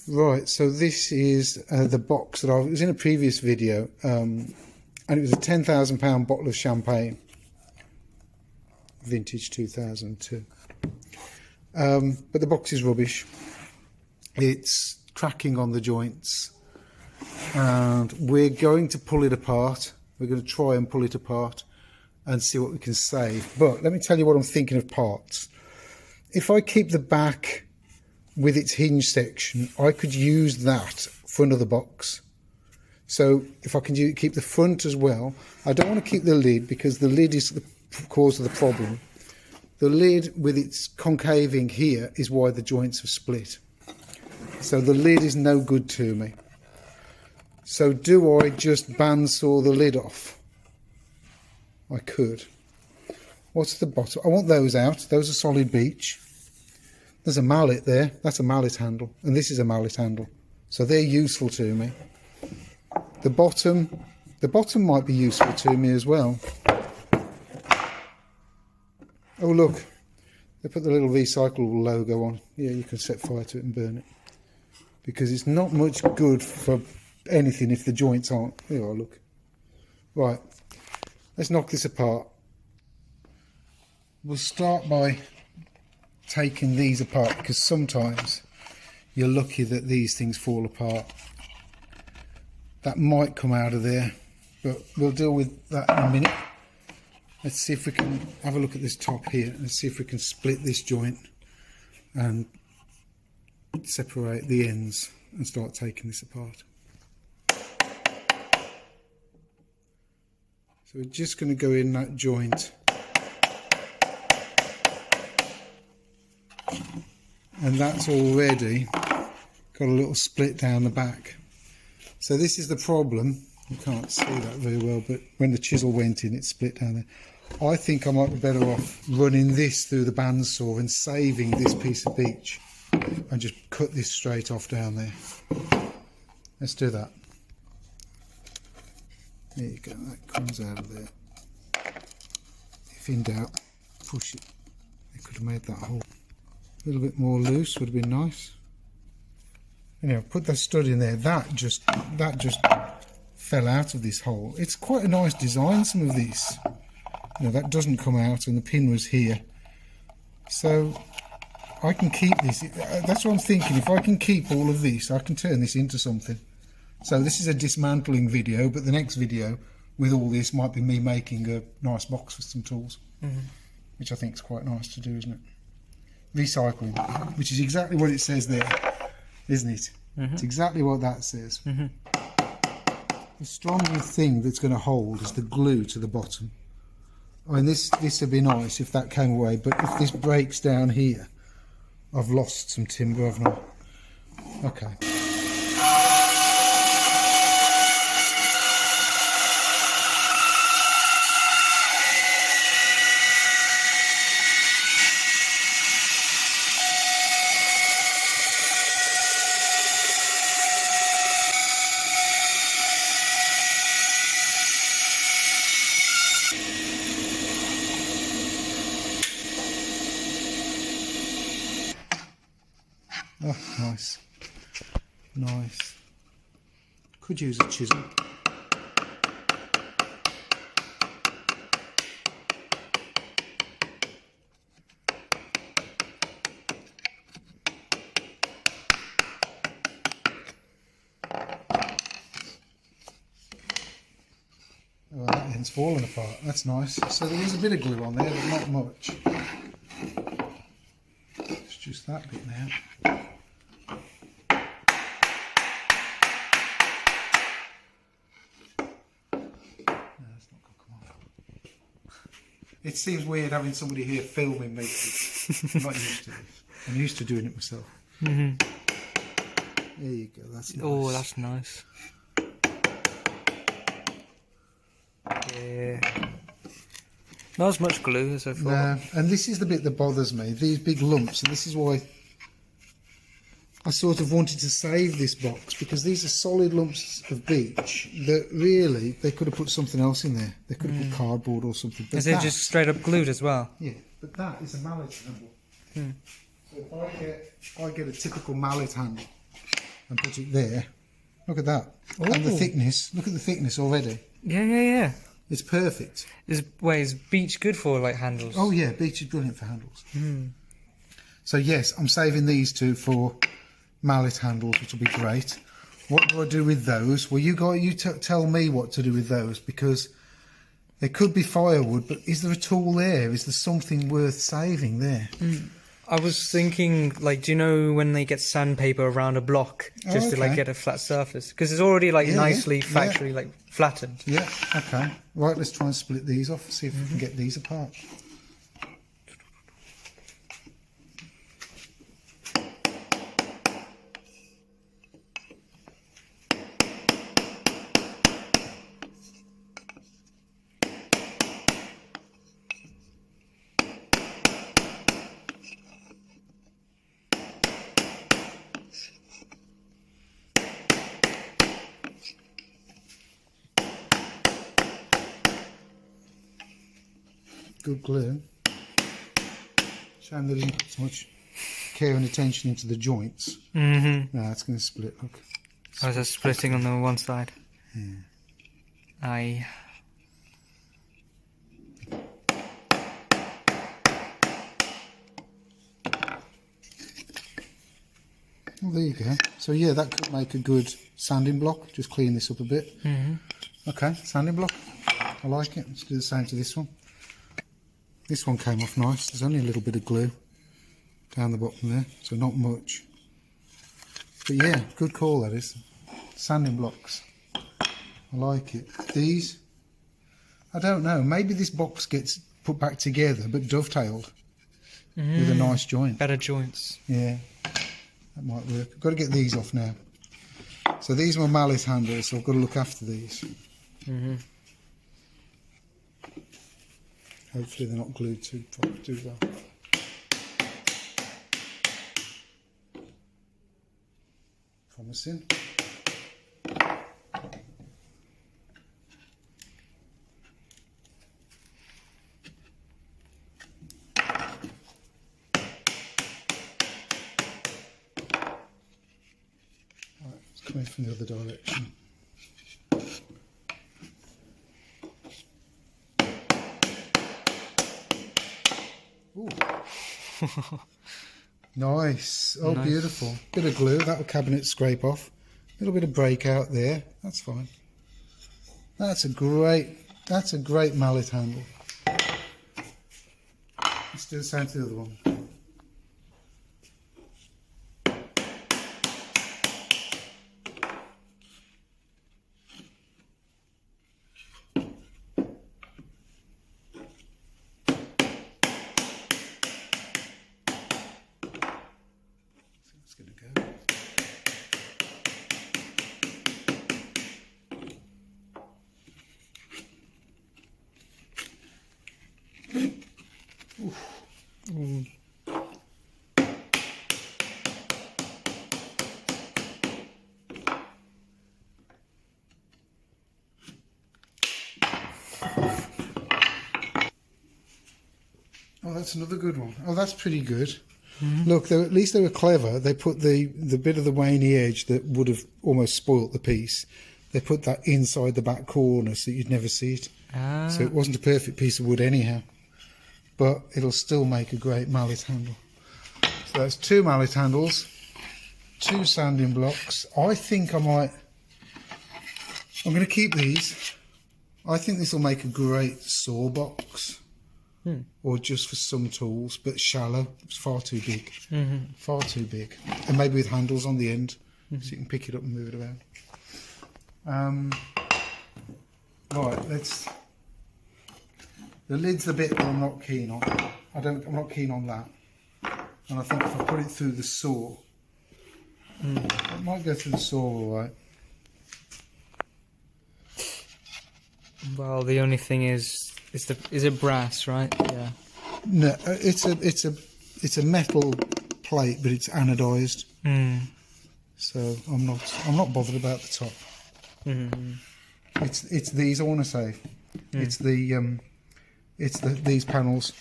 Right, so this is the box that I was in a previous video, and it was a £10,000 bottle of champagne, vintage 2002. But the box is rubbish. It's cracking on the joints, and we're going to pull it apart. We're going to try and pull it apart and see what we can save. But let me tell you what I'm thinking of parts. If I keep the back with its hinge section, I could use that for another box. So if I can keep the front as well, I don't want to keep the lid because the lid is the cause of the problem. The lid with its concaving here is why the joints have split. So the lid is no good to me. So do I just bandsaw the lid off? I could. What's the bottom? I want those out. Those are solid beech. There's a mallet there. That's a mallet handle. And this is a mallet handle. So they're useful to me. The bottom might be useful to me as well. Oh, look. They put the little recyclable logo on. Yeah, you can set fire to it and burn it. Because it's not much good for anything if the joints aren't. There you are, look. Right. Let's knock this apart. We'll start by taking these apart, because sometimes you're lucky that these things fall apart. That might come out of there, but we'll deal with that in a minute. Let's see if we can have a look at this top here and see if we can split this joint and separate the ends and start taking this apart. So we're just going to go in that joint. And that's already got a little split down the back. So this is the problem. You can't see that very well, but when the chisel went in, it split down there. I think I might be better off running this through the bandsaw and saving this piece of beech and just cut this straight off down there. Let's do that. There you go, that comes out of there. If in doubt, push it. They could have made that hole a little bit more loose, would have been nice. Anyway, put that stud in there. That just fell out of this hole. It's quite a nice design, some of these. You know, that doesn't come out, and the pin was here. So I can keep this. That's what I'm thinking. If I can keep all of this, I can turn this into something. So this is a dismantling video, but the next video with all this might be me making a nice box with some tools, which I think is quite nice to do, isn't it? Recycling, which is exactly what it says there, isn't it? It's exactly what that says. The strongest thing that's going to hold is the glue to the bottom. I mean, this would be nice if that came away, but if this breaks down here, I've lost some timber, haven't I? Okay. Oh, nice. Nice. Could use a chisel. Oh, that end's fallen apart. That's nice. So there is a bit of glue on there, but not much. It's just that bit now. It seems weird having somebody here filming me. I'm not used to this. I'm used to doing it myself. There you go, that's nice. Oh, that's nice. Yeah. Not as much glue as I thought. No, and this is the bit that bothers me, these big lumps, and this is why I sort of wanted to save this box, because these are solid lumps of beech that really, they could have put something else in there. They could have put cardboard or something. Is it just straight up glued as well? Yeah, but that is a mallet handle. So if I get a typical mallet handle, and put it there. Look at that. And the Ooh. thickness. Look at the thickness already. Yeah. It's perfect. Is Beech good for like handles? Oh yeah, Beech is brilliant for handles. So yes, I'm saving these two for mallet handles, which will be great. What do I do with those? Well, you tell me what to do with those, because they could be firewood, but is there a tool there? Is there something worth saving there? I was thinking, like, do you know when they get sandpaper around a block just to like okay. get a flat surface? Because it's already like nicely factory like flattened. Yeah, okay. Right, let's try and split these off, see if we can get these apart. Good glue. Shame they didn't put so much care and attention into the joints. No, it's going to split. Look. Oh, is that splitting on the one side? Aye. Well, there you go. So yeah, that could make a good sanding block. Just clean this up a bit. Okay, sanding block. I like it. Let's do the same to this one. This one came off nice. There's only a little bit of glue down the bottom there, so not much. But yeah, good call that is. Sanding blocks. I like it. These, I don't know. Maybe this box gets put back together, but dovetailed with a nice joint. Better joints. Yeah, that might work. I've got to get these off now. So these are my mallet handles, so I've got to look after these. Hopefully they're not glued too well. Promising. Right, it's coming from the other direction. Ooh. Nice. Oh, nice. Beautiful. Bit of glue, that'll cabinet scrape off. A little bit of breakout there. That's fine. That's a great mallet handle. Let's do the same to the other one. It's going to go. Oh, that's another good one. Oh, that's pretty good. Look, at least they were clever. They put the bit of the waney edge that would have almost spoilt the piece. They put that inside the back corner so you'd never see it. So it wasn't a perfect piece of wood anyhow. But it'll still make a great mallet handle. So that's 2 mallet handles, 2 sanding blocks. I think I'm going to keep these. I think this will make a great saw box. Or just for some tools, but shallow. It's far too big. Far too big. And maybe with handles on the end, so you can pick it up and move it around. Right, the lid's the bit that I'm not keen on. I'm not keen on that. And I think if I put it through the saw, it might go through the saw all right. Well, the only thing is it brass, right? Yeah. No, it's a metal plate, but it's anodized. So I'm not bothered about the top. It's these I want to say. It's these panels,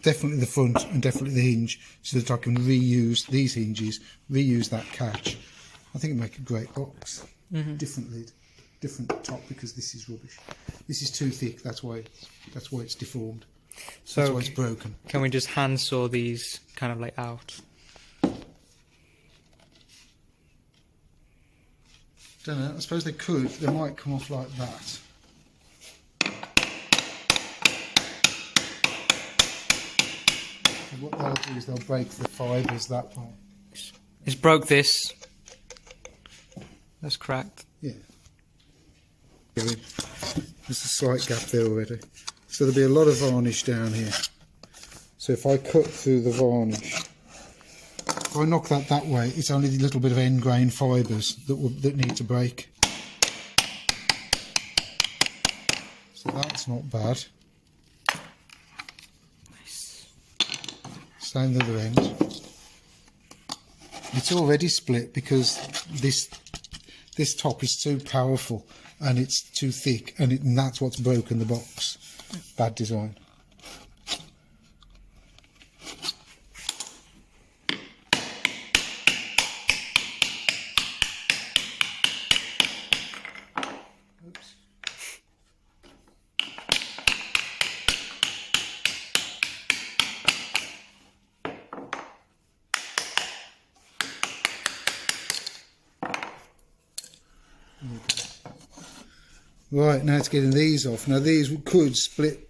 definitely the front and definitely the hinge, so that I can reuse these hinges, reuse that catch, I think it'd make a great box. Different lid, different top, because this is rubbish. This is too thick. That's why it's deformed. So That's why it's broken. can we just hand saw these kind of like out? Don't know. I suppose they could. They might come off like that. And what they'll do is they'll break the fibres that way. It's broke this. That's cracked. Yeah. There's a slight gap there already. So there'll be a lot of varnish down here. So if I cut through the varnish, if I knock that way, it's only the little bit of end grain fibres that need to break. So that's not bad. Nice. Same the other end. It's already split because this top is too powerful and it's too thick, and that's what's broken the box. Bad design. Oops. Right, now it's getting these off. Now these could split.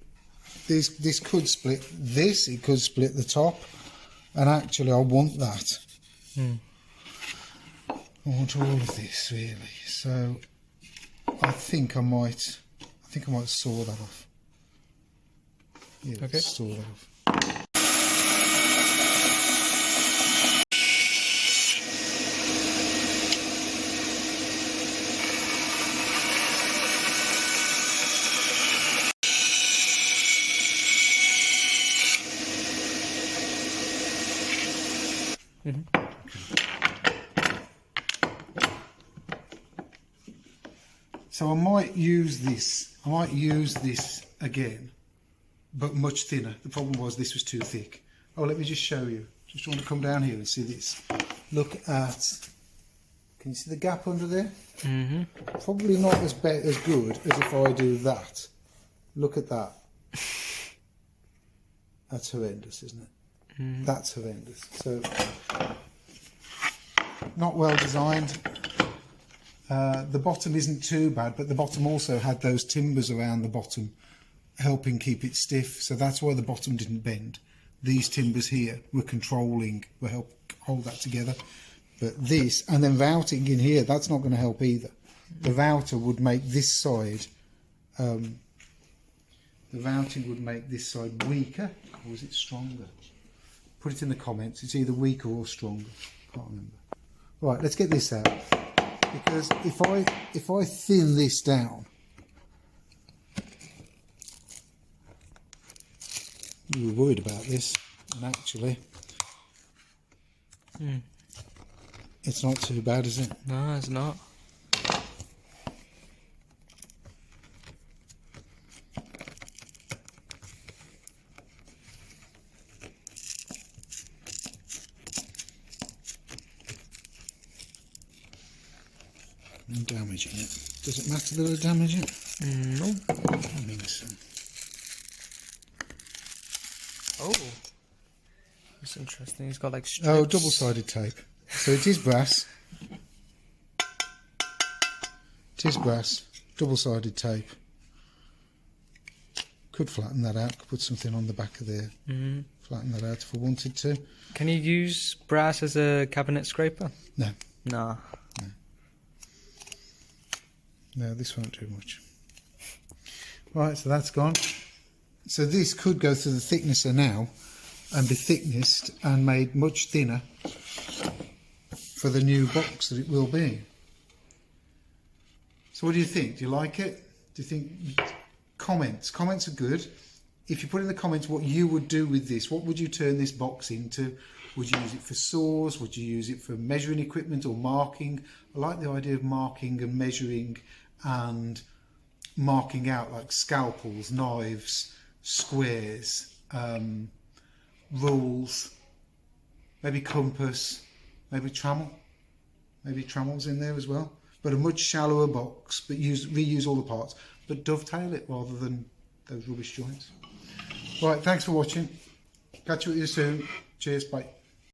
This could split this. It could split the top, and actually, I want that. I want all of this really. So I think I might saw that off. Yeah, Okay. saw that off. So I might use this. I might use this again, but much thinner. The problem was this was too thick. Oh, let me just show you. Just want to come down here and see this. Look at. Can you see the gap under there? Probably not as good as if I do that. Look at that. That's horrendous, isn't it? That's horrendous. So not well designed. The bottom isn't too bad, but the bottom also had those timbers around the bottom helping keep it stiff, so that's why the bottom didn't bend. These timbers here were help hold that together. But this, and then routing in here, that's not going to help either. The router would make this side, the routing would make this side weaker, or is it stronger? Put it in the comments. It's either weaker or stronger. Can't remember. Right, let's get this out. Because if I thin this down, we were worried about this, and actually, it's not too bad, is it? No, it's not. I'm damaging it. Does it matter that I damage it? No. I think so. Oh, that's interesting. It's got like strips. Oh, double-sided tape. So it is brass. It is brass. Double-sided tape. Could flatten that out. Could put something on the back of there. Flatten that out if I wanted to. Can you use brass as a cabinet scraper? No. Nah. No, this won't do much. Right, so that's gone. So this could go through the thicknesser now and be thicknessed and made much thinner for the new box that it will be. So what do you think? Do you like it? Do you think... Comments are good. If you put in the comments what you would do with this, what would you turn this box into? Would you use it for saws? Would you use it for measuring equipment or marking? I like the idea of marking and measuring and marking out, like scalpels, knives, squares, rules, maybe compass, maybe trammel. maybe trammels in there as well. But a much shallower box, but reuse all the parts, but dovetail it rather than those rubbish joints. Right, thanks for watching. Catch you with you soon. Cheers, bye.